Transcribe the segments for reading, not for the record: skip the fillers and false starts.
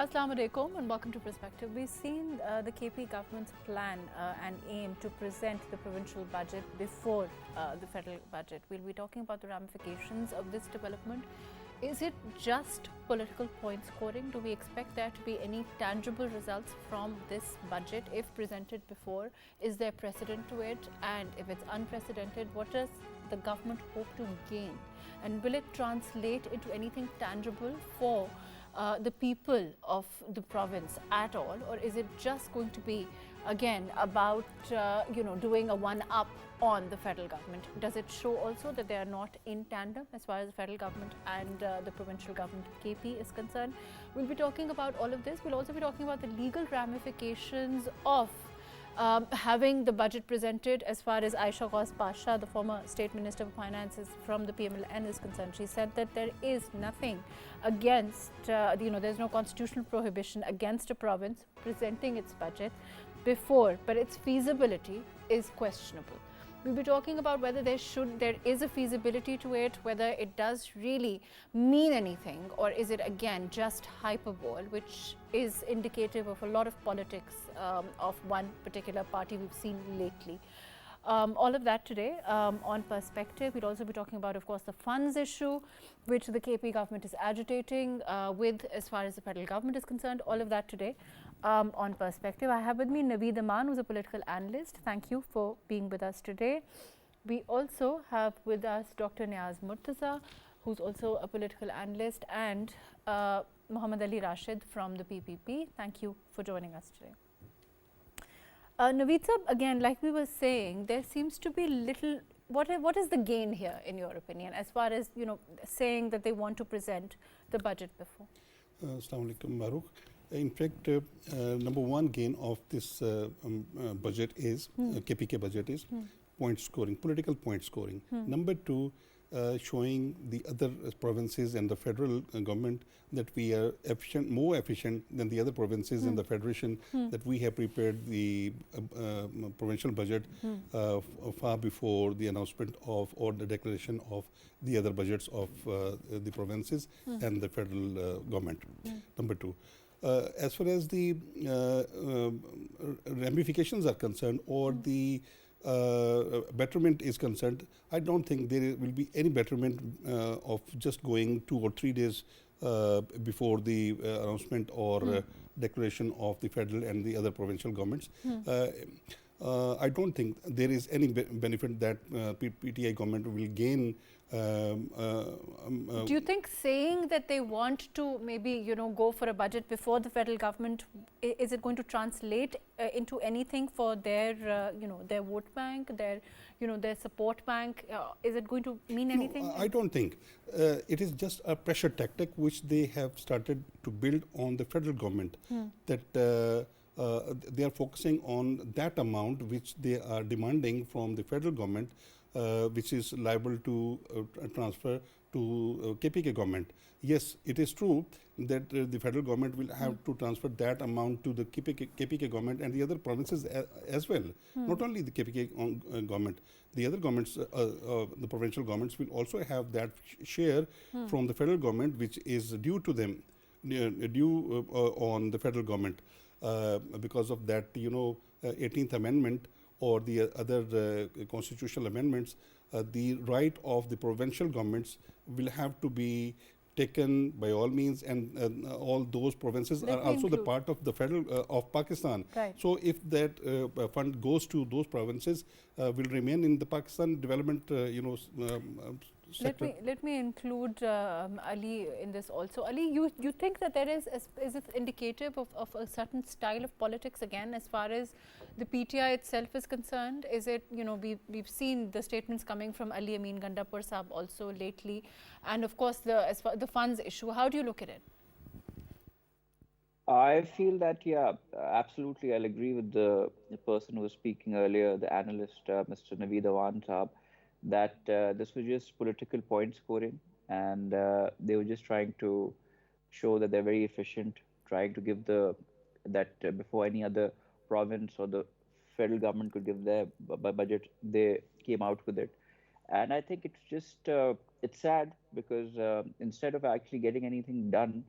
Assalamu alaikum and welcome to Perspective. We've seen the KP government's plan and aim to present the provincial budget before the federal budget. We'll be talking about the ramifications of this development. Is it just political point scoring? Do we expect there to be any tangible results from this budget if presented before? Is there precedent to it? And if it's unprecedented, what does the government hope to gain? And will it translate into anything tangible for the people of the province at all, or is it just going to be again about doing a one-up on the federal government? Does it show also that they are not in tandem as far as the federal government and the provincial government KP is concerned? We'll be talking about all of this. We'll also be talking about the legal ramifications of having the budget presented as far as Aisha Ghaus Pasha, the former State Minister of Finances from the PMLN is concerned. She said that there is nothing against, there's no constitutional prohibition against a province presenting its budget before, but its feasibility is questionable. We'll be talking about whether there is a feasibility to it, whether it does really mean anything, or is it again just hyperbole, which is indicative of a lot of politics of one particular party we've seen lately. All of that today on Perspective. We'll also be talking about, of course, the funds issue, which the KP government is agitating with as far as the federal government is concerned. All of that today on Perspective. I have with me Naveed Aman, who's a political analyst. Thank you for being with us today. We also have with us Dr. Niaz Murtaza, who's also a political analyst, and Ali Rashid from the PPP. Thank you for joining us today. Naveed sir, again, like we were saying, there seems to be little. What is the gain here, in your opinion, as far as saying that they want to present the budget before? Assalamu alaikum, Mahrukh. In fact, number one gain of this budget is KPK budget is point scoring, political point scoring. Number two, showing the other provinces and the federal government that we are efficient, more efficient than the other provinces in the federation, that we have prepared the provincial budget far before the announcement of or the declaration of the other budgets of the provinces and the federal government. Number two. As far as the ramifications are concerned, or the betterment is concerned, I don't think there will be any betterment of just going 2 or 3 days before the announcement or declaration of the federal and the other provincial governments. I don't think there is any benefit that PTI government will gain. Do you think saying that they want to maybe go for a budget before the federal government, is it going to translate into anything for their their vote bank, their their support bank? Is it going to mean anything? No, I don't think. It is just a pressure tactic which they have started to build on the federal government, that they are focusing on that amount which they are demanding from the federal government, which is liable to transfer to KPK government. Yes, it is true that the federal government will have to transfer that amount to the KPK government and the other provinces as well. Not only the KPK government, the other governments, the provincial governments will also have that share from the federal government, which is due to them, due on the federal government. Because of that, 18th Amendment or the other constitutional amendments, the right of the provincial governments will have to be taken by all means, and all those provinces are also the part of the federal of Pakistan. Right. So if that fund goes to those provinces, will remain in the Pakistan development sector. Let me include Ali in this also. Ali, you think that there is it indicative of a certain style of politics again as far as the PTI itself is concerned? Is it, we've seen the statements coming from Ali Amin Gandapur Sahab also lately, and of course as far the funds issue. How do you look at it? I feel that, yeah, absolutely. I'll agree with the person who was speaking earlier, the analyst, Mr. Naveed Aman Sahab, that this was just political point scoring, and they were just trying to show that they're very efficient, trying to give before any other province or the federal government could give their budget, they came out with it. And I think it's just, it's sad because instead of actually getting anything done,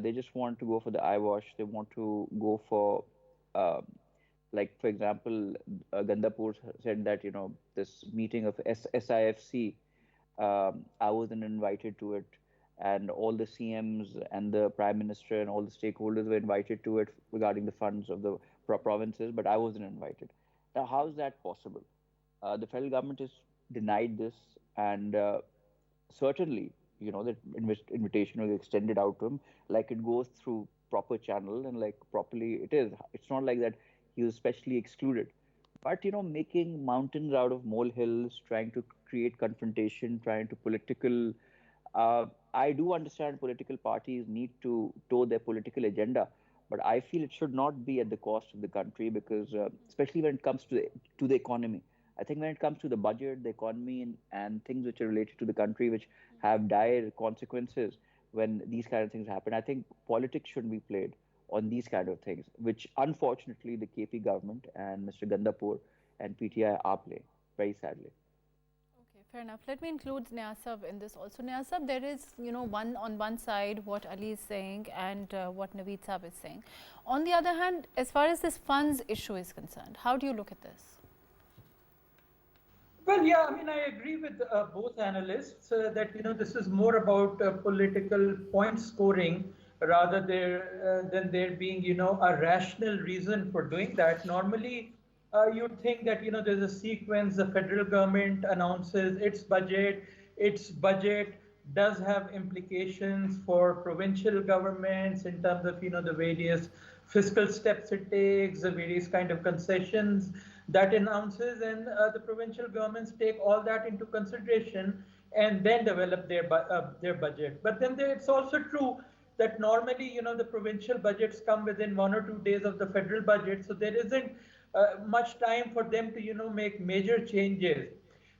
They just want to go for the eyewash. They want to go for, um, like for example, Gandapur said that this meeting of SIFC, I wasn't invited to it, and all the CMs and the Prime Minister and all the stakeholders were invited to it regarding the funds of the provinces, but I wasn't invited. Now, how is that possible? The federal government has denied this, and certainly, that invitation was extended out to him, like it goes through proper channel and like properly it is. It's not like that he was specially excluded. But making mountains out of molehills, trying to create confrontation, trying to political. I do understand political parties need to toe their political agenda, but I feel it should not be at the cost of the country because, especially when it comes to the economy. I think when it comes to the budget, the economy, and things which are related to the country, which have dire consequences when these kind of things happen, I think politics shouldn't be played on these kind of things, which unfortunately the KP government and Mr. Gandapur and PTI are playing, very sadly. Okay, fair enough. Let me include Niaz in this also. Niaz, there is, on one side what Ali is saying and what Naveed is saying. On the other hand, as far as this funds issue is concerned, how do you look at this? Well, yeah, I mean, I agree with both analysts that this is more about political point scoring rather than there being a rational reason for doing that. Normally, you'd think that there's a sequence. The federal government announces its budget. Its budget does have implications for provincial governments in terms of the various fiscal steps it takes, the various kind of concessions that announces, and the provincial governments take all that into consideration and then develop their budget. But then it's also true that normally the provincial budgets come within 1 or 2 days of the federal budget, so there isn't much time for them to make major changes.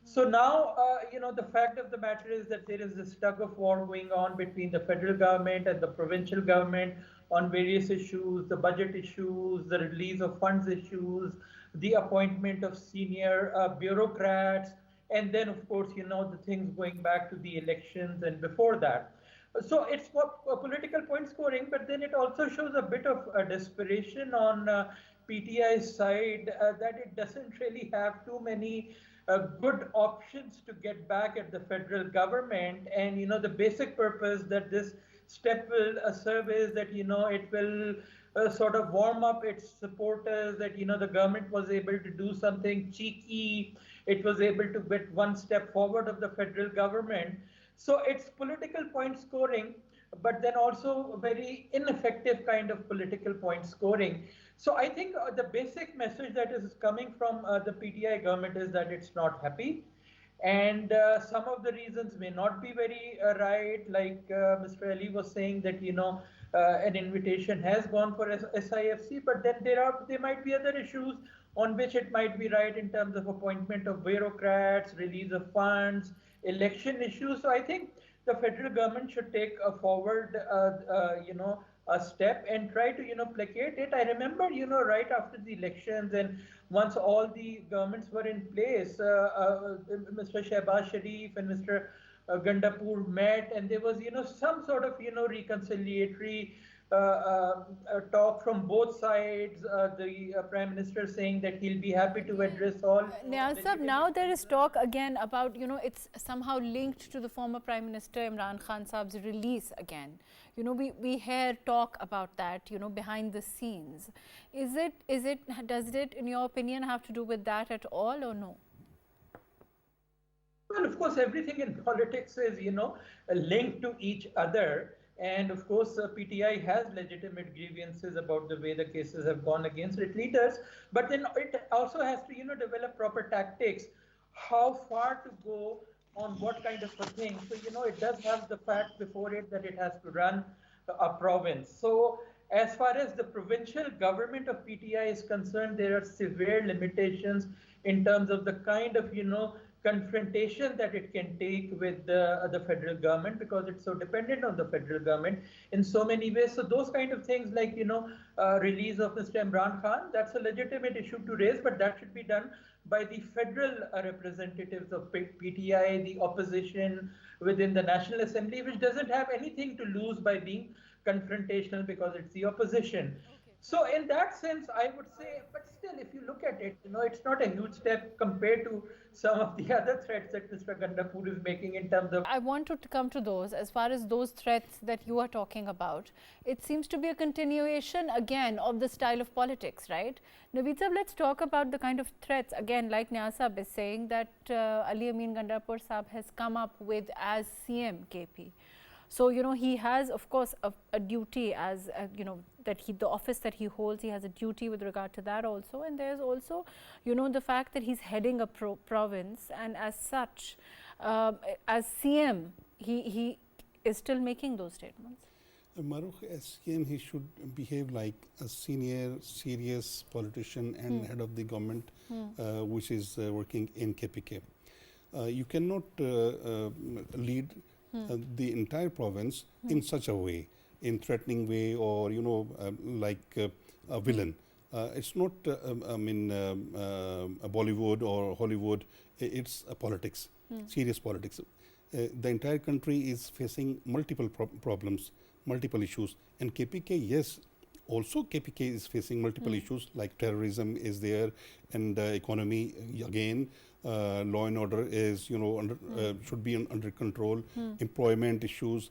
So now, the fact of the matter is that there is this tug of war going on between the federal government and the provincial government on various issues, the budget issues, the release of funds issues, the appointment of senior bureaucrats, and then, of course, the things going back to the elections and before that. So it's a political point scoring, but then it also shows a bit of desperation on PTI's side that it doesn't really have too many good options to get back at the federal government. And the basic purpose that this step will serve is that it will sort of warm up its supporters, that the government was able to do something cheeky, it was able to get one step forward of the federal government. So it's political point scoring, but then also a very ineffective kind of political point scoring. So I think the basic message that is coming from the PTI government is that it's not happy. And some of the reasons may not be very right, like Mr. Ali was saying that, an invitation has gone for SIFC, but then there might be other issues on which it might be right in terms of appointment of bureaucrats, release of funds, election issues. So I think the federal government should take a forward, a step and try to, placate it. I remember, right after the elections and once all the governments were in place, Mr. Shehbaz Sharif and Mr. Gandapur met, and there was, some sort of, reconciliatory talk from both sides. The Prime Minister saying that he'll be happy to address all. Niaz, now there is talk again about, it's somehow linked to the former Prime Minister Imran Khan Saab's release again. We hear talk about that, behind the scenes. Does it, in your opinion, have to do with that at all or no? Well, of course, everything in politics is, linked to each other. And of course, PTI has legitimate grievances about the way the cases have gone against its leaders. But then it also has to, develop proper tactics, how far to go on what kind of a thing. So, it does have the fact before it that it has to run a province. So as far as the provincial government of PTI is concerned, there are severe limitations in terms of the kind of, confrontation that it can take with the federal government, because it's so dependent on the federal government in so many ways. So those kind of things like, release of Mr. Imran Khan, that's a legitimate issue to raise, but that should be done by the federal representatives of PTI, the opposition within the National Assembly, which doesn't have anything to lose by being confrontational because it's the opposition. So in that sense, I would say, but still, if you look at it, it's not a huge step compared to some of the other threats that Mr. Gandapur is making in terms of. I want to come to those. As far as those threats that you are talking about, it seems to be a continuation again of the style of politics, right? Naveed Sahab, let's talk about the kind of threats. Again, like Niaz Sahab is saying, that Ali Amin Gandapur Sahab has come up with as CM KP. So, he has, of course, a duty as, that the office that he holds, he has a duty with regard to that also. And there's also, the fact that he's heading a province, and as such, as CM, he is still making those statements. Mahrukh, as CM, he should behave like a senior, serious politician and head of the government, which is working in KPK. You cannot lead the entire province in such a way, in threatening way, or like a villain. It's not a Bollywood or Hollywood. It's a politics, serious politics. The entire country is facing multiple problems, multiple issues, and KPK, yes, also KPK is facing multiple issues, like terrorism is there, and economy again. Law and order is, should be under control. Employment issues,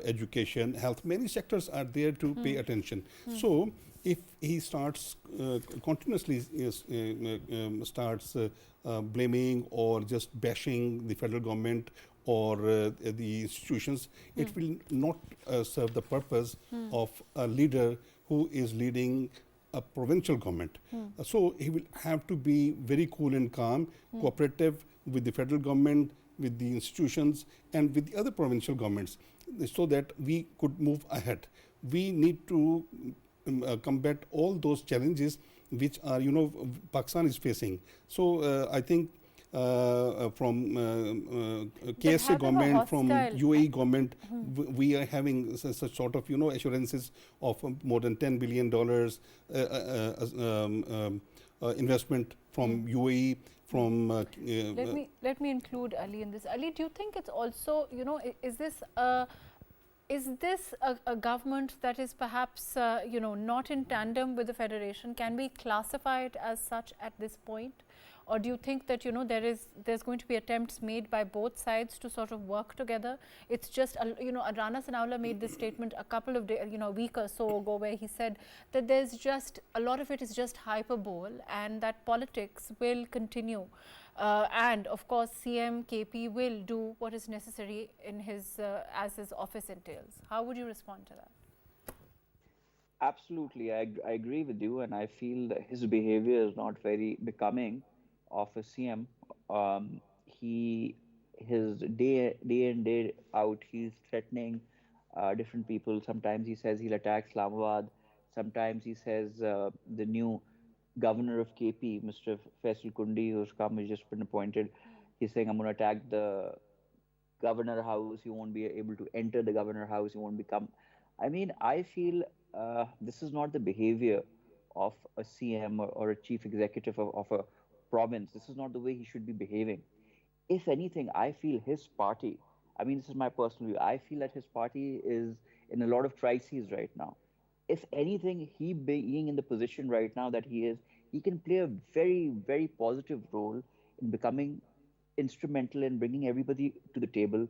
education, health, many sectors are there to pay attention. So if he starts continuously starts blaming or just bashing the federal government or the institutions, it will not serve the purpose of a leader who is leading a provincial government. So he will have to be very cool and calm, cooperative with the federal government, with the institutions, and with the other provincial governments, so that we could move ahead. We need to combat all those challenges which are, Pakistan is facing. So I think from KSA government, from UAE government, we are having such sort of, assurances of more than $10 billion investment from UAE, from... let me include Ali in this. Ali, do you think it's also, is this a government that is perhaps, not in tandem with the Federation? Can we classify it as such at this point? Or do you think that, there's going to be attempts made by both sides to sort of work together? It's just, Rana Sanaullah made this statement a couple of days, a week or so ago, where he said that there's just, a lot of it is just hyperbole, and that politics will continue. And of course, CM KP will do what is necessary in his, as his office entails. How would you respond to that? Absolutely, I agree with you, and I feel that his behavior is not very becoming of a CM. His day in day out, he's threatening different people. Sometimes he says he'll attack Islamabad. Sometimes he says the new governor of KP, Mr. Faisal Kundi, who's just been appointed, he's saying, I'm going to attack the governor house. You won't be able to enter the governor house. You won't become. I mean, I feel this is not the behavior of a CM or a chief executive of a province. This is not the way he should be behaving. If anything, I feel his party, I mean, this is my personal view, I feel that his party is in a lot of crises right now. If anything, he being in the position right now that he is, he can play a very, very positive role in becoming instrumental in bringing everybody to the table,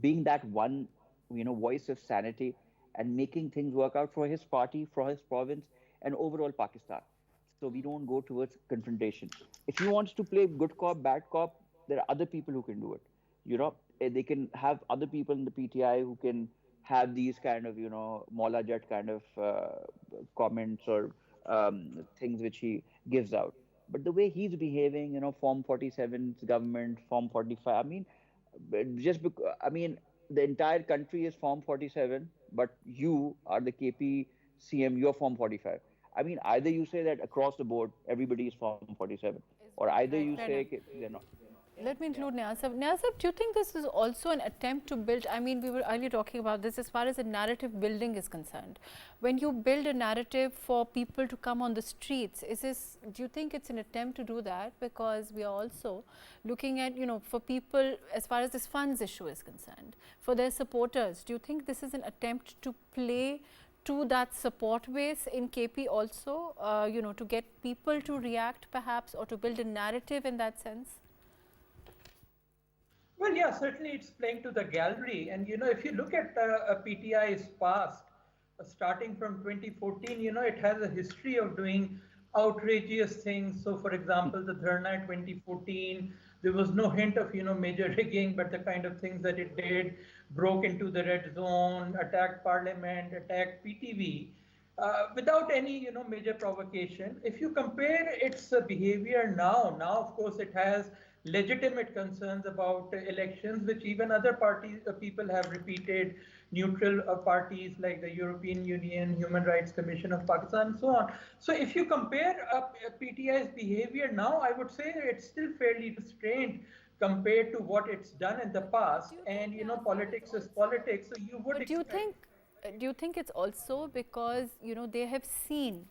being that one, voice of sanity, and making things work out for his party, for his province, and overall Pakistan. So we don't go towards confrontation. If he wants to play good cop, bad cop, there are other people who can do it. They can have other people in the PTI who can have these kind of, Maula Jat kind of comments or things which he gives out. But the way he's behaving, Form 47's government, Form 45, I mean, the entire country is Form 47, but you are the KP CM, you're Form 45. I mean, either you say that across the board, everybody is Form 47, or either you say they're not. Let me include Niaz. Niaz, do you think this is also an attempt to build, I mean, we were earlier talking about this as far as the narrative building is concerned. When you build a narrative for people to come on the streets, do you think it's an attempt to do that? Because we are also looking at, for people as far as this funds issue is concerned, for their supporters, do you think this is an attempt to play to that support base in KP also, to get people to react perhaps, or to build a narrative in that sense? Well, yeah, certainly it's playing to the gallery. And, if you look at PTI's past, starting from 2014, it has a history of doing outrageous things. So, for example, the Dharna 2014, there was no hint of, major rigging, but the kind of things that it did, broke into the red zone, attacked parliament, attacked PTV, without any, major provocation. If you compare its behavior now, of course, it has legitimate concerns about elections, which even other parties, people have repeated, neutral parties like the European Union, Human Rights Commission of Pakistan, and so on. So if you compare PTI's behavior now, I would say it's still fairly restrained compared to what it's done in the past. And politics is politics, so you would. But do you think it's also because they have seen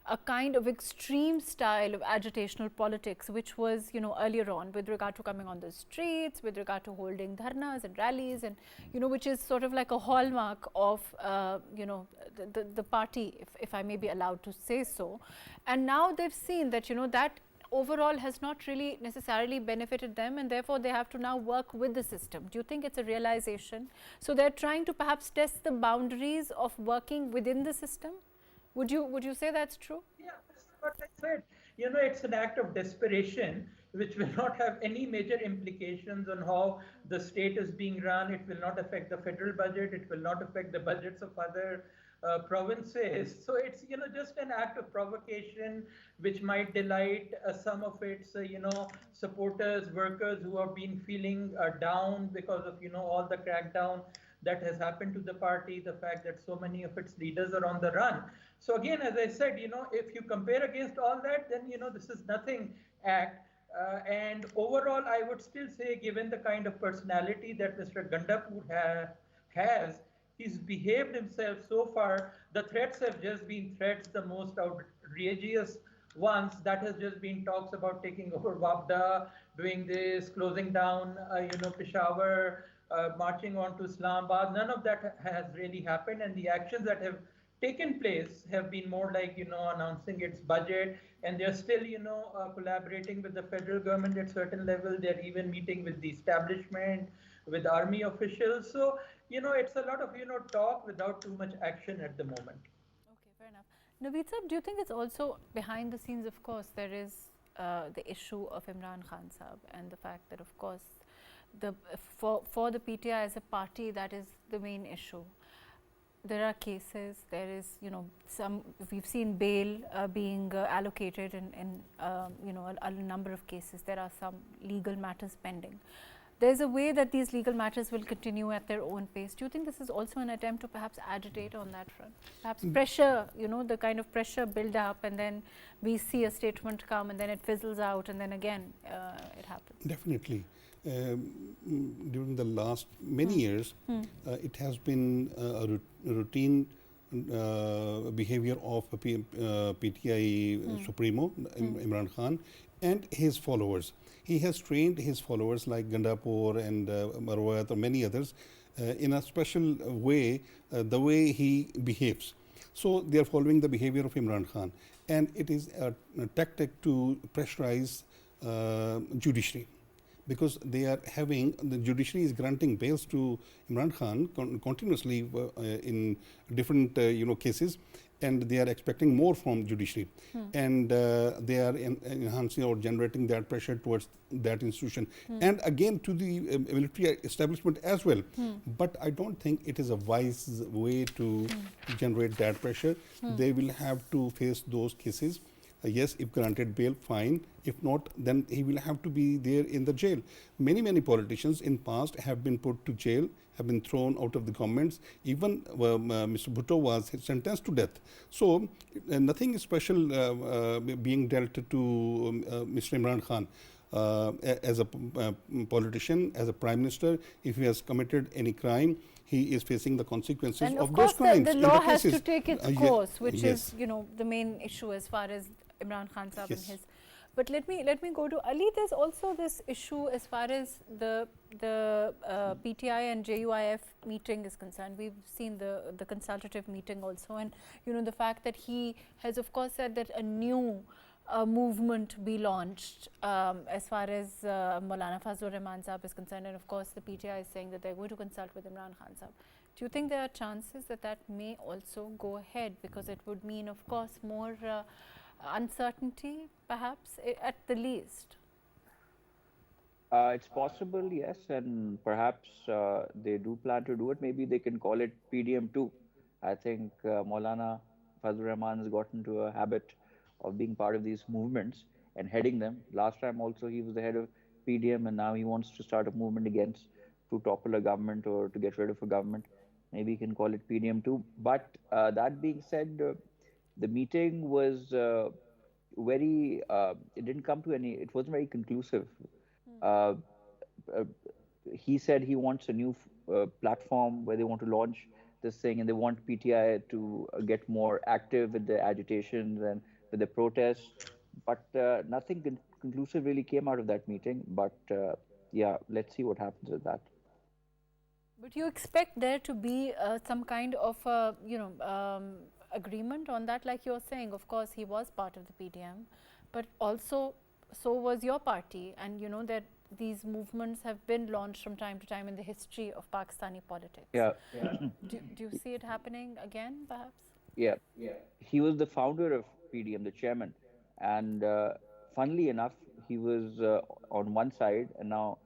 a kind of extreme style of agitational politics, which was, earlier on with regard to coming on the streets, with regard to holding dharnas and rallies, and, which is sort of like a hallmark of, the party, if I may be allowed to say so. And now they've seen that, that overall has not really necessarily benefited them, and therefore they have to now work with the system. Do you think it's a realization? So they're trying to perhaps test the boundaries of working within the system? Would you say that's true? Yeah, that's what I said. It's an act of desperation, which will not have any major implications on how the state is being run. It will not affect the federal budget. It will not affect the budgets of other provinces. So it's, just an act of provocation, which might delight some of its, supporters, workers who have been feeling down because of, all the crackdown that has happened to the party, the fact that so many of its leaders are on the run. So again, as I said, if you compare against all that, then, this is nothing act. And overall, I would still say, given the kind of personality that Mr. Gandapur has, he's behaved himself so far. The threats have just been threats, the most outrageous ones. That has just been talks about taking over Wabda, doing this, closing down, Peshawar, marching on to Islamabad. None of that has really happened, and the actions that have taken place have been more like, announcing its budget, and they're still, collaborating with the federal government at certain level. They're even meeting with the establishment, with army officials. So, it's a lot of, talk without too much action at the moment. Okay, fair enough. Naveed Sahab, do you think it's also behind the scenes, of course, there is the issue of Imran Khan Sahab, and the fact that, of course, for the PTI as a party, that is the main issue. There are cases, there is, we've seen bail being allocated in a number of cases. There are some legal matters pending. There's a way that these legal matters will continue at their own pace. Do you think this is also an attempt to perhaps agitate on that front? Perhaps pressure, the kind of pressure build up, and then we see a statement come, and then it fizzles out, and then again it happens? Definitely. During the last many years, it has been a routine behavior of PTI Supremo, Imran Khan, and his followers. He has trained his followers like Gandapur and Mahrukh or many others in a special way, the way he behaves. So they are following the behavior of Imran Khan, and it is a tactic to pressurize judiciary. Because they are having, the judiciary is granting bails to Imran Khan continuously in different cases, and they are expecting more from judiciary, and they are enhancing or generating that pressure towards that institution, and again to the military establishment as well. But I don't think it is a wise way to generate that pressure. They will have to face those cases. Yes, if granted bail, fine. If not, then he will have to be there in the jail. Many politicians in past have been put to jail, have been thrown out of the governments. Even Mr. Bhutto was sentenced to death. So nothing special being dealt to Mr. Imran Khan. As a politician, as a prime minister, if he has committed any crime, he is facing the consequences and of those crimes. The law has to take its course, which yes. is, the main issue as far as Imran Khan Sahib Yes. and his. But let me go to Ali. There's also this issue as far as the PTI and JUIF meeting is concerned. We've seen the consultative meeting also, and the fact that he has of course said that a new movement be launched as far as Maulana Fazlur Rahman Sahib is concerned, and of course the PTI is saying that they're going to consult with Imran Khan Sahib. Do you think there are chances that that may also go ahead, because it would mean of course more uncertainty perhaps at the least? It's possible, yes, and perhaps they do plan to do it. Maybe they can call it PDM2. I think Maulana Fazlur Rahman has gotten into a habit of being part of these movements and heading them. Last time also he was the head of PDM, and now he wants to start a movement against to topple a government or to get rid of a government. Maybe he can call it PDM2. But that being said, the meeting was very, it didn't come to any, it wasn't very conclusive. He said he wants a new platform where they want to launch this thing, and they want PTI to get more active with the agitations and with the protests. But nothing conclusive really came out of that meeting. But yeah, let's see what happens with that. But you expect there to be some kind of agreement on that, like you're saying. Of course, he was part of the PDM, but also so was your party, and that these movements have been launched from time to time in the history of Pakistani politics. Yeah. Do you see it happening again, perhaps? Yeah. He was the founder of PDM, the chairman, and funnily enough, he was on one side, and now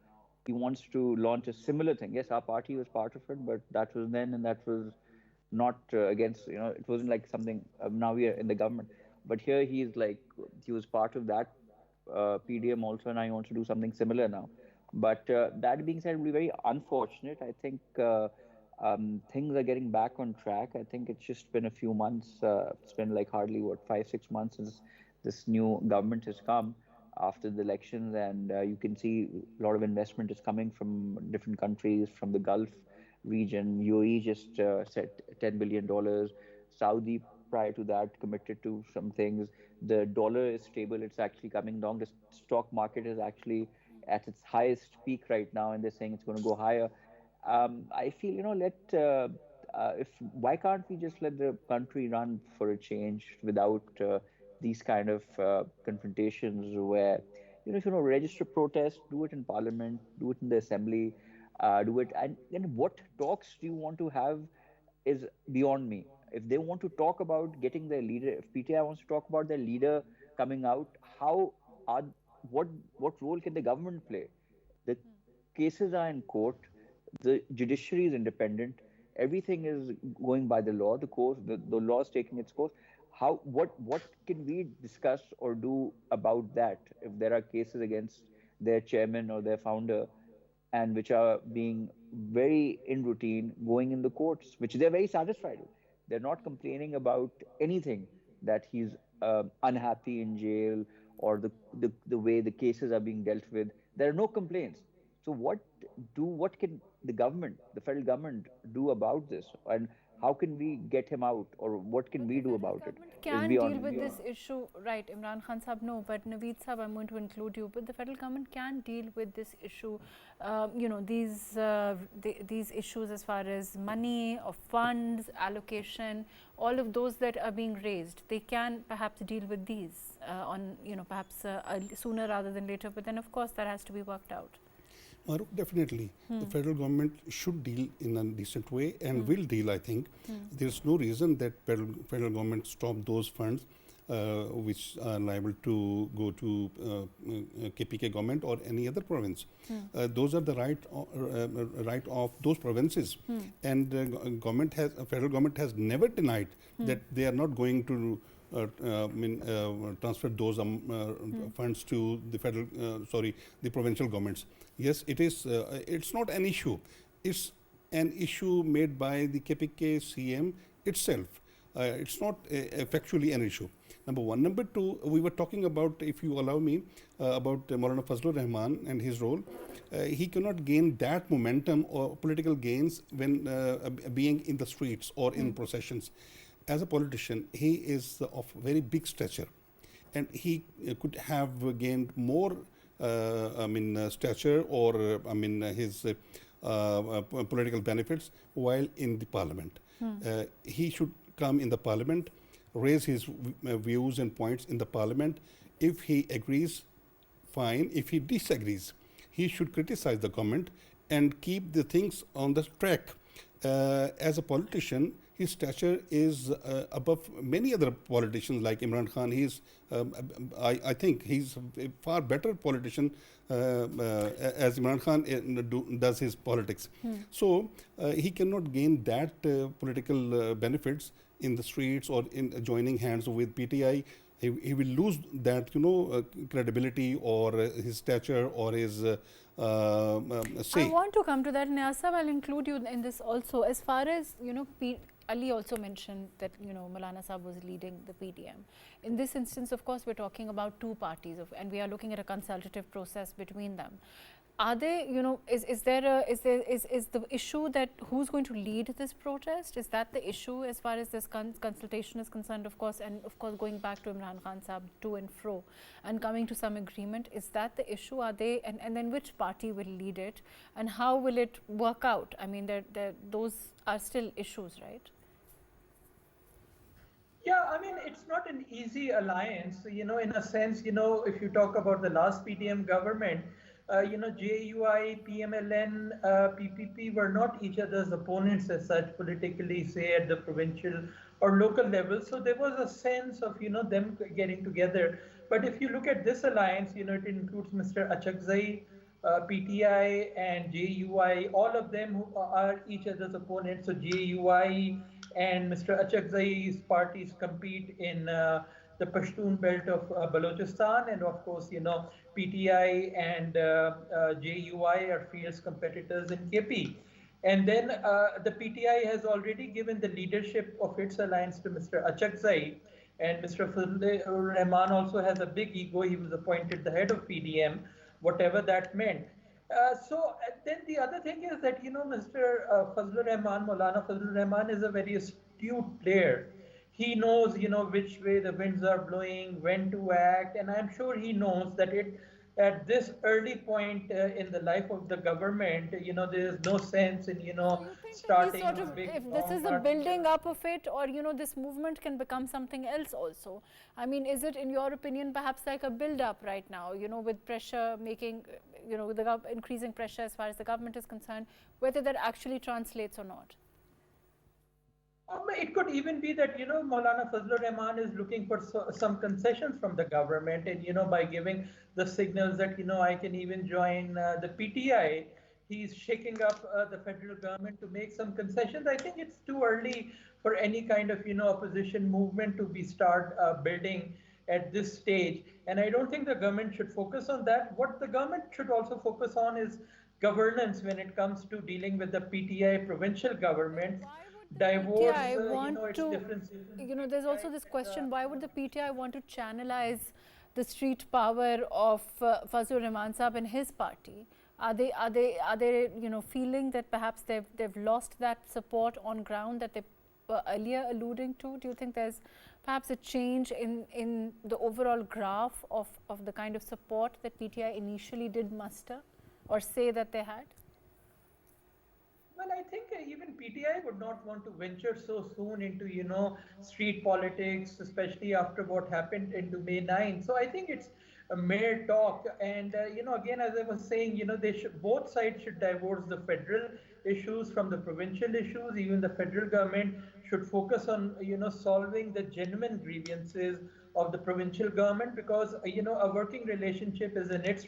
he wants to launch a similar thing. Yes, our party was part of it, but that was then, and that was not against, it wasn't like something, now we are in the government. But here he was part of that PDM also, and I want to do something similar now. But that being said, it will be very unfortunate. I think things are getting back on track. I think it's just been a few months. It's been like hardly, 5-6 months since this new government has come after the elections, and you can see a lot of investment is coming from different countries, from the Gulf region. UAE just said $10 billion. Saudi prior to that committed to some things. The dollar is stable. It's actually coming down. The stock market is actually at its highest peak right now, and they're saying it's going to go higher. I feel, why can't we just let the country run for a change without these kind of confrontations where, if you register protest, do it in parliament, do it in the assembly, do it. And what talks do you want to have is beyond me. If they want to talk about getting their leader, if PTI wants to talk about their leader coming out, what role can the government play? The cases are in court, the judiciary is independent, everything is going by the law, the law is taking its course. What can we discuss or do about that if there are cases against their chairman or their founder, and which are being very in routine, going in the courts, which they're very satisfied with. They're not complaining about anything, that he's unhappy in jail or the way the cases are being dealt with. There are no complaints. So what can the government, the federal government, do about this? And how can we get him out, or what can we do about it? Can deal with this issue, right? Imran Khan Sahib, no, but Naveed Sahib, I'm going to include you. But the federal government can deal with this issue, these issues as far as money or funds allocation, all of those that are being raised. They can perhaps deal with these perhaps sooner rather than later. But then, of course, that has to be worked out. Mahrukh, definitely. The federal government should deal in a decent way and will deal, I think. There's no reason that federal government stop those funds which are liable to go to KPK government or any other province. Those are the right of those provinces. And federal government has never denied that they are not going to transfer those funds to the the provincial governments. Yes, it is. It's not an issue. It's an issue made by the KPK CM itself. It's not factually an issue. Number one. Number two, we were talking about, if you allow me, about Maulana Fazlur Rahman and his role. He cannot gain that momentum or political gains when being in the streets or in processions. As a politician, he is of very big stature, and he could have gained more stature or his political benefits while in the parliament. He should come in the parliament, raise his views and points in the parliament. If he agrees, fine. If he disagrees, he should criticize the government and keep the things on the track. As a politician, his stature is above many other politicians like Imran Khan. I think he's a far better politician as Imran Khan does his politics. So he cannot gain that political benefits in the streets or in joining hands with PTI. He will lose that, credibility or his stature or his say. I want to come to that, Niaz. I'll include you in this also. As far as, Ali also mentioned that, Maulana Sahab was leading the PDM. In this instance, of course, we're talking about two parties and we are looking at a consultative process between them. Are they, is the issue that who's going to lead this protest? Is that the issue as far as this consultation is concerned, of course, and of course going back to Imran Khan Sahab to and fro and coming to some agreement? Is that the issue? Are they, and then which party will lead it and how will it work out? I mean, those are still issues, right? Yeah, I mean, it's not an easy alliance, in a sense, if you talk about the last PDM government, JUI, PMLN, PPP were not each other's opponents as such politically, say at the provincial or local level. So there was a sense of, them getting together. But if you look at this alliance, it includes Mr. Achakzai, PTI and JUI, all of them who are each other's opponents. So JUI and Mr. Achakzai's parties compete in the Pashtun belt of Balochistan, and of course, PTI and JUI are fierce competitors in KP. And then the PTI has already given the leadership of its alliance to Mr. Achakzai, and Mr. Fazlur Rahman also has a big ego. He was appointed the head of PDM, whatever that meant. So then the other thing is that, Mr. Fazlur Rahman, Maulana Fazlur Rahman is a very astute player. He knows, which way the winds are blowing, when to act, and I'm sure he knows that at this early point in the life of the government, there is no sense in, starting a big. If this is the building up of it, or this movement can become something else also. I mean, is it, in your opinion, perhaps like a build up right now? With pressure making, the increasing pressure as far as the government is concerned, whether that actually translates or not. It could even be that, Maulana Fazlur Rahman is looking for some concessions from the government, and, by giving the signals that, I can even join the PTI, he's shaking up the federal government to make some concessions. I think it's too early for any kind of, opposition movement to start building at this stage. And I don't think the government should focus on that. What the government should also focus on is governance when it comes to dealing with the PTI provincial government. Divorce, its differences. There's also this question: why would the PTI want to channelize the street power of Fazlur Rahman Sahab and his party? Are they feeling that perhaps they've lost that support on ground that they were earlier alluding to? Do you think there's perhaps a change in the overall graph of the kind of support that PTI initially did muster or say that they had? Well, I think even PTI would not want to venture so soon into, street politics, especially after what happened into May 9. So I think it's a mere talk. And, again, as I was saying, both sides should divorce the federal issues from the provincial issues. Even the federal government should focus on, solving the genuine grievances of the provincial government, because, a working relationship is in its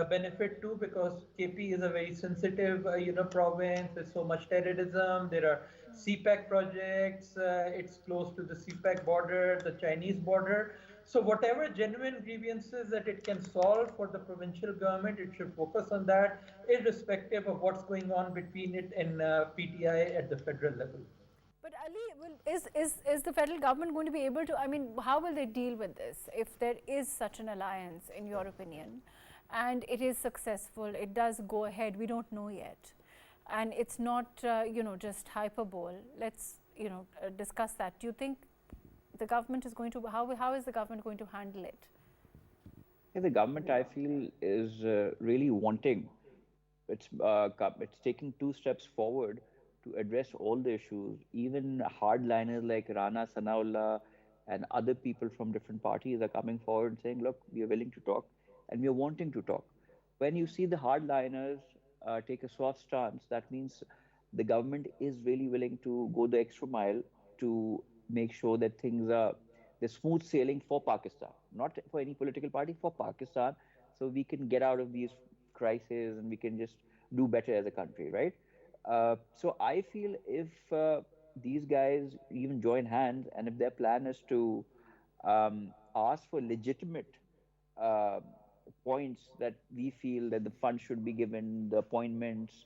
benefit too, because KP is a very sensitive, province. There's so much terrorism. There are CPEC projects, it's close to the CPEC border, the Chinese border. So whatever genuine grievances that it can solve for the provincial government, it should focus on that, irrespective of what's going on between it and PTI at the federal level. But Ali, is the federal government going to be able to, I mean, how will they deal with this if there is such an alliance, in your opinion, and it is successful, it does go ahead, we don't know yet, and it's not, just hyperbole. Let's, discuss that. Do you think the government is going to, how is the government going to handle it? Yeah, the government, I feel, is really wanting. It's taking 2 steps forward to address all the issues. Even hardliners like Rana Sanaullah and other people from different parties are coming forward saying, look, we are willing to talk and we are wanting to talk. When you see the hardliners take a soft stance, that means the government is really willing to go the extra mile to make sure that things are the smooth sailing for Pakistan, not for any political party, for Pakistan, so we can get out of these crises and we can just do better as a country, right? So I feel if these guys even join hands and if their plan is to ask for legitimate points that we feel that the funds should be given, the appointments,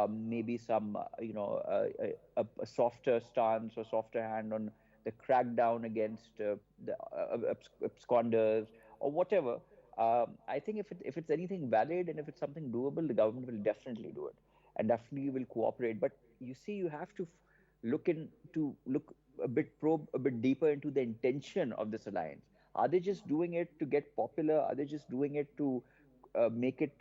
maybe some, a softer stance or softer hand on the crackdown against the absconders or whatever. I think if it's anything valid and if it's something doable, the government will definitely do it and definitely will cooperate. But you see, you have to look a bit deeper into the intention of this alliance. Are they just doing it to get popular? Are they just doing it to make it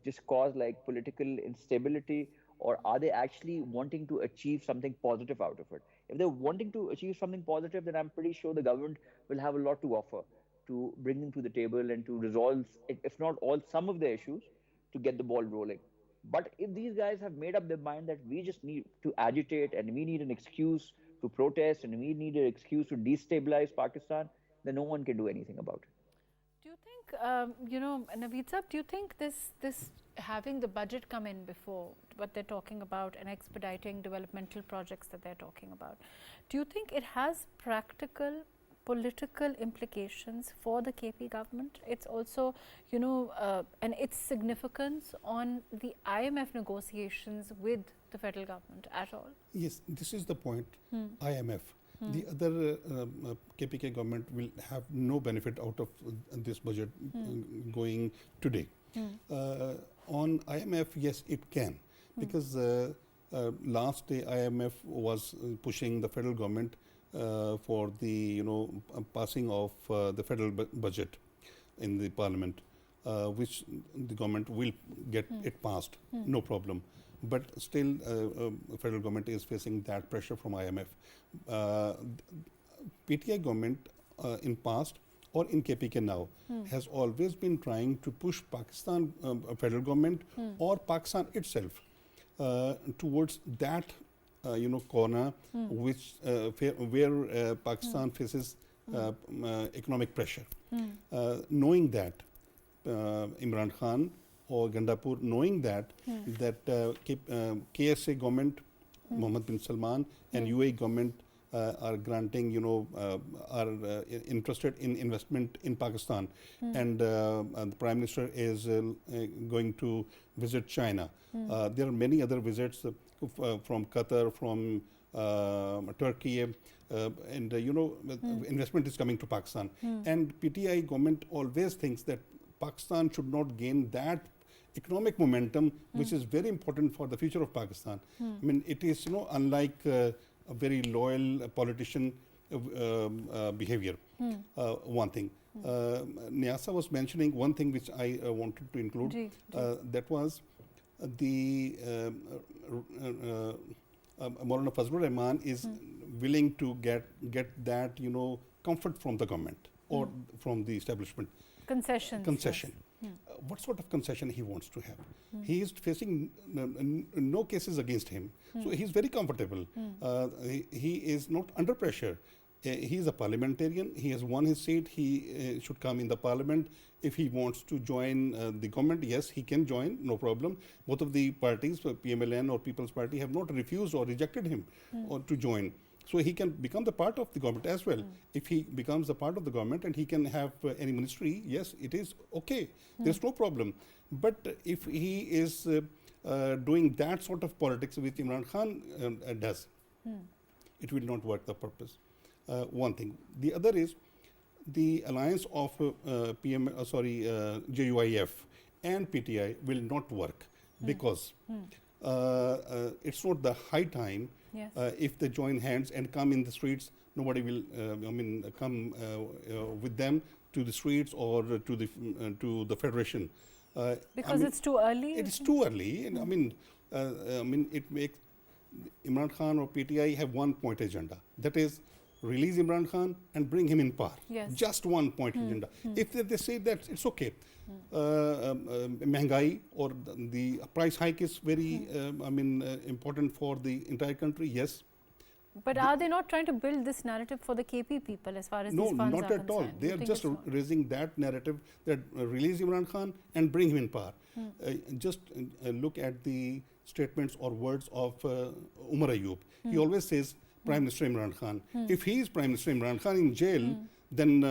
just cause like political instability? Or are they actually wanting to achieve something positive out of it? If they're wanting to achieve something positive, then I'm pretty sure the government will have a lot to offer to bring them to the table and to resolve, if not all, some of the issues to get the ball rolling. But if these guys have made up their mind that we just need to agitate and we need an excuse to protest and we need an excuse to destabilize Pakistan, then no one can do anything about it. Do you think, Naveed Sahab, do you think this having the budget come in before what they're talking about and expediting developmental projects that they're talking about, do you think it has practical political implications for the KP government? It's also, and its significance on the IMF negotiations with the federal government at all? Yes, this is the point. IMF. The other KPK government will have no benefit out of this budget going today. On IMF, yes, it can, because last day IMF was pushing the federal government for the passing of the federal budget in the parliament, which the government will get it passed, no problem. But still, federal government is facing that pressure from IMF. PTI government in past or in KPK now has always been trying to push Pakistan federal government or Pakistan itself towards that corner which where Pakistan faces economic pressure. Knowing that, Imran Khan or Gandapur, knowing that KSA government, Mohammed bin Salman, and UAE government are granting, are interested in investment in Pakistan, and the Prime Minister is going to visit China. There are many other visits from Qatar, from Turkey, and investment is coming to Pakistan. And PTI government always thinks that Pakistan should not gain that economic momentum, which is very important for the future of Pakistan. I mean, it is unlike a very loyal politician behavior. One thing. Niaz was mentioning one thing which I wanted to include. That was the Maulana Fazlur Rahman is willing to get that comfort from the government or from the establishment. Concession. What sort of concession he wants to have? He is facing no cases against him, so he is very comfortable. He is not under pressure. He's a parliamentarian. He has won his seat. He should come in the parliament. If he wants to join the government, yes, he can join, no problem. Both of the parties, PMLN or People's Party, have not refused or rejected him or to join. So he can become the part of the government as well. If he becomes a part of the government and he can have any ministry, yes, it is okay. There's no problem. But if he is doing that sort of politics which Imran Khan does, it will not work the purpose. One thing. The other is the alliance of JUIF and PTI will not work because it's not the high time. Yes. If they join hands and come in the streets, nobody will come with them to the streets or to the federation. Because it's too early? It's too early. And it makes Imran Khan or PTI have one point agenda. That is, release Imran Khan and bring him in power. Yes. Just one point agenda. If they say that, it's okay. Mehengai or the price hike is very important for the entire country, yes. But are they not trying to build this narrative for the KP people as far as these funds are concerned? No, not at all. They are just raising that narrative that release Imran Khan and bring him in power. Just look at the statements or words of Umar Ayub. He always says Prime Minister Imran Khan. If he is Prime Minister Imran Khan in jail, then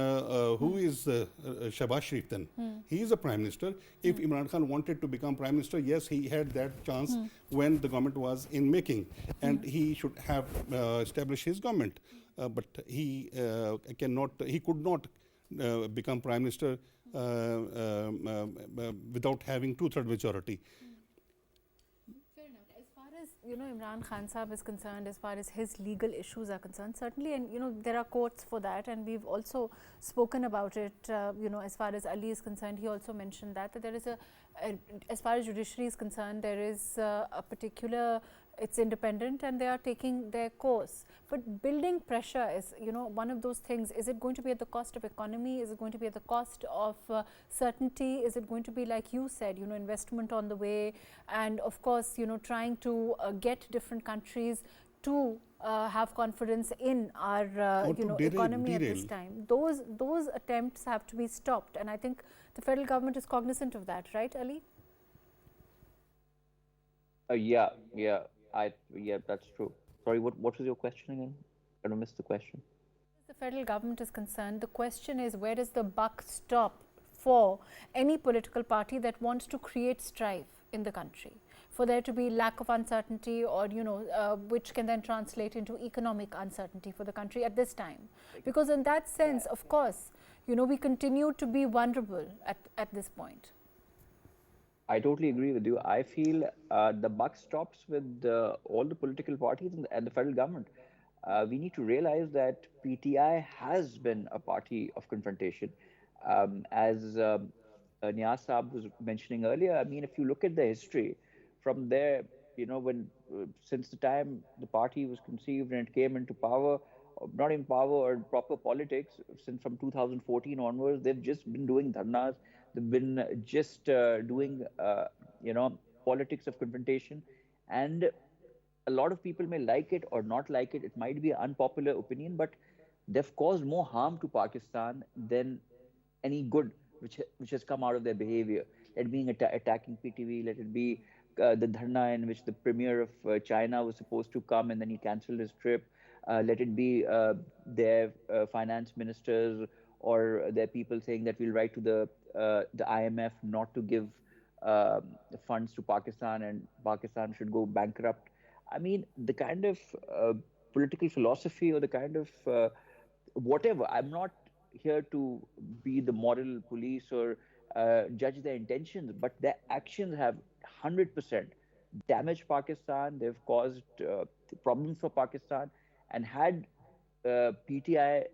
who is Shahbaz Sharif then? He is a Prime Minister. If Imran Khan wanted to become Prime Minister, yes, he had that chance when the government was in making. And he should have established his government. But he could not become Prime Minister without having two-thirds majority. Imran Khan Sahab is concerned, as far as his legal issues are concerned, certainly, and there are courts for that, and we've also spoken about it. As far as Ali is concerned, he also mentioned that there is as far as judiciary is concerned, there is a particular, it's independent and they are taking their course. But building pressure is, one of those things. Is it going to be at the cost of economy? Is it going to be at the cost of certainty? Is it going to be, like you said, investment on the way? And of course, trying to get different countries to have confidence in our economy at this time. Those attempts have to be stopped, and I think the federal government is cognizant of that, right, Ali? Yeah, that's true. Sorry, what was your question again? I missed the question. As the federal government is concerned, the question is, where does the buck stop for any political party that wants to create strife in the country? For there to be lack of uncertainty, or which can then translate into economic uncertainty for the country at this time. Because in that sense, of course, we continue to be vulnerable at this point. I totally agree with you. I feel the buck stops with all the political parties and the federal government. We need to realize that PTI has been a party of confrontation. As Niaz Saab was mentioning earlier, I mean, if you look at the history, from there, since the time the party was conceived and it came into power, not in power or proper politics, since from 2014 onwards, they've just been doing dharnas. They've been just doing, politics of confrontation. And a lot of people may like it or not like it. It might be an unpopular opinion, but they've caused more harm to Pakistan than any good which has come out of their behavior. Let it be attacking PTV, let it be the dharna in which the premier of China was supposed to come and then he cancelled his trip. Let it be their finance ministers or their people saying that we'll write to the IMF not to give funds to Pakistan and Pakistan should go bankrupt. I mean, the kind of political philosophy or the kind of whatever, I'm not here to be the moral police or judge their intentions, but their actions have 100% damaged Pakistan. They've caused problems for Pakistan. And had PTI,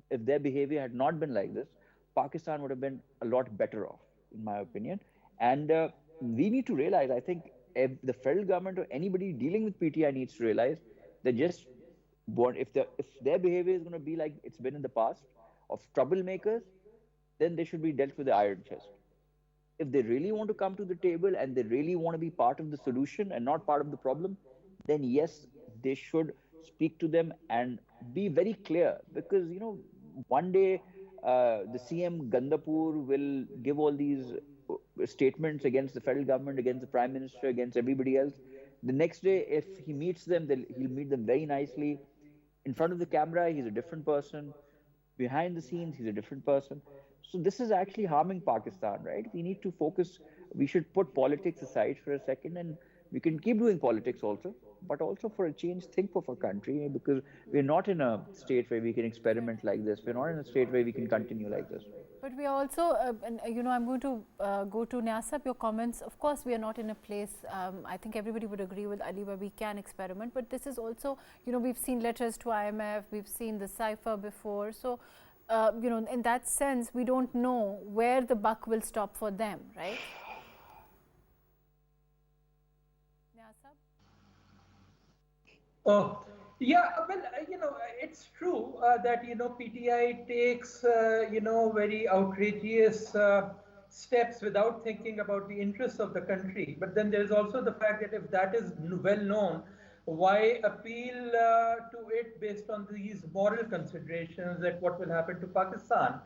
if their behavior had not been like this, Pakistan would have been a lot better off, in my opinion. And we need to realize, I think, if the federal government or anybody dealing with PTI needs to realize that just if their behavior is going to be like it's been in the past of troublemakers, then they should be dealt with the iron chest. If they really want to come to the table and they really want to be part of the solution and not part of the problem, then yes, they should speak to them and be very clear, because one day the CM Gandapur will give all these statements against the federal government, against the Prime Minister, against everybody else. The next day, if he meets them, he'll meet them very nicely. In front of the camera, he's a different person. Behind the scenes, he's a different person. So this is actually harming Pakistan, right? We need to focus. We should put politics aside for a second, and we can keep doing politics also, but also for a change, think of our country, because we're not in a state where we can experiment like this. We're not in a state where we can continue like this. But we are also, I'm going to go to Niaz, your comments. Of course, we are not in a place, I think everybody would agree with Ali, where we can experiment. But this is also, we've seen letters to IMF, we've seen the cipher before. So, in that sense, we don't know where the buck will stop for them, right? Oh, yeah, well, it's true that, PTI takes, very outrageous steps without thinking about the interests of the country. But then there's also the fact that if that is well known, why appeal to it based on these moral considerations that what will happen to Pakistan?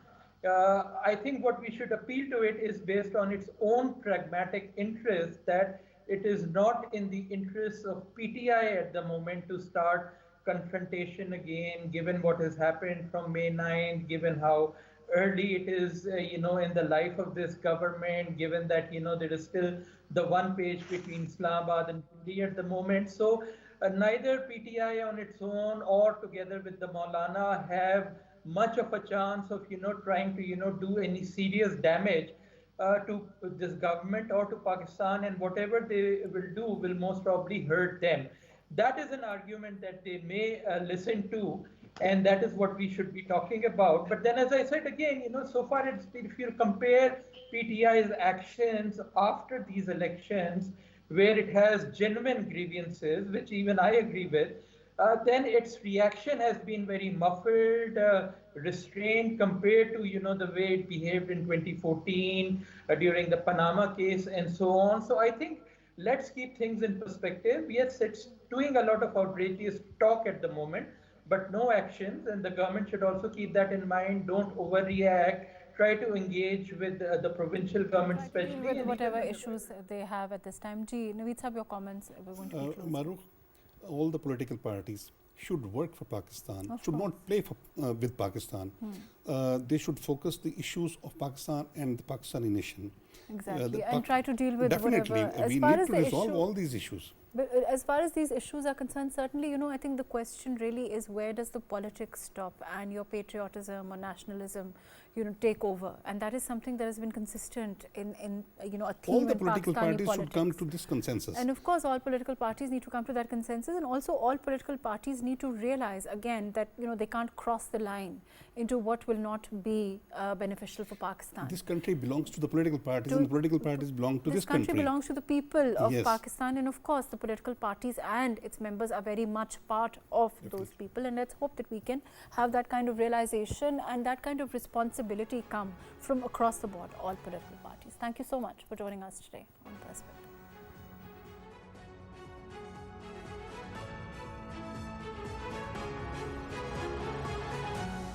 I think what we should appeal to it is based on its own pragmatic interest, that it is not in the interests of PTI at the moment to start confrontation again, given what has happened from May 9th, given how early it is, in the life of this government, given that, there is still the one page between Islamabad and Delhi at the moment. So neither PTI on its own or together with the Maulana have much of a chance of, trying to, do any serious damage to this government or to Pakistan, and whatever they will do will most probably hurt them. That is an argument that they may listen to, and that is what we should be talking about. But then, as I said again, so far, if you compare PTI's actions after these elections, where it has genuine grievances, which even I agree with, then its reaction has been very muffled, restrained compared to the way it behaved in 2014 during the Panama case and so on. So I think let's keep things in perspective. Yes, it's doing a lot of outrageous talk at the moment, but no actions, and the government should also keep that in mind. Don't overreact. Try to engage with the provincial government, especially with whatever issues they have at this time. Naveed Sahab, your comments. We're going to be closing. Mahrukh, all the political parties should work for Pakistan, should not play with Pakistan. They should focus the issues of Pakistan and the Pakistani nation. Exactly, and try to deal with definitely, whatever. we need to resolve all these issues. But as far as these issues are concerned, certainly, I think the question really is, where does the politics stop and your patriotism or nationalism, take over? And that is something that has been consistent in a theme in Pakistani politics. All the political parties should come to this consensus. And of course, all political parties need to come to that consensus, and also all political parties need to realize again that, they can't cross the line into what will not be beneficial for Pakistan. This country belongs to the political parties, and the political parties belong to this country. This country belongs to the people of Pakistan, and of course, the political parties and its members are very much part of those people, and let's hope that we can have that kind of realization and that kind of responsibility come from across the board, all political parties. Thank you so much for joining us today on Perspective.